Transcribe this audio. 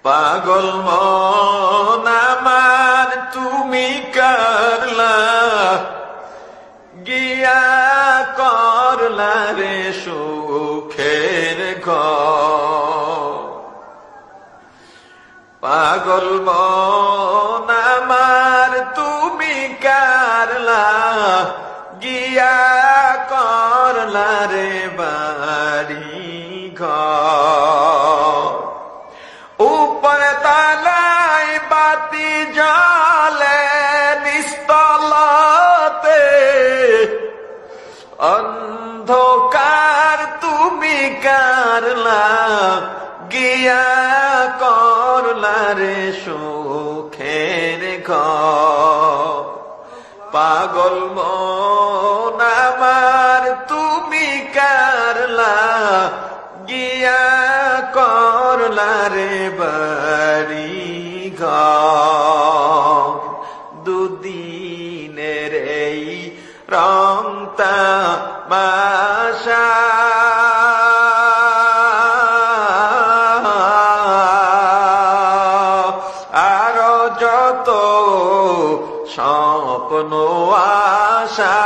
পাগল মন আমার তুমি করলা গিয়া করলা রে সুখের ঘর। পাগল মন আমার তুমি করলা গিয়া করলা রে বাড়ি ঘর। উপর তলায় বাতি জ্বলে নিস্তলাতে অন্ধকার তুমি করলা গিয়া করলা রে সুখের ঘর। পাগল মন আমার তুমি করলা গিয়া করলা রে বাড়ি ঘর। দুদিনের এই রং তামাশা আরো যত স্বপ্ন আশা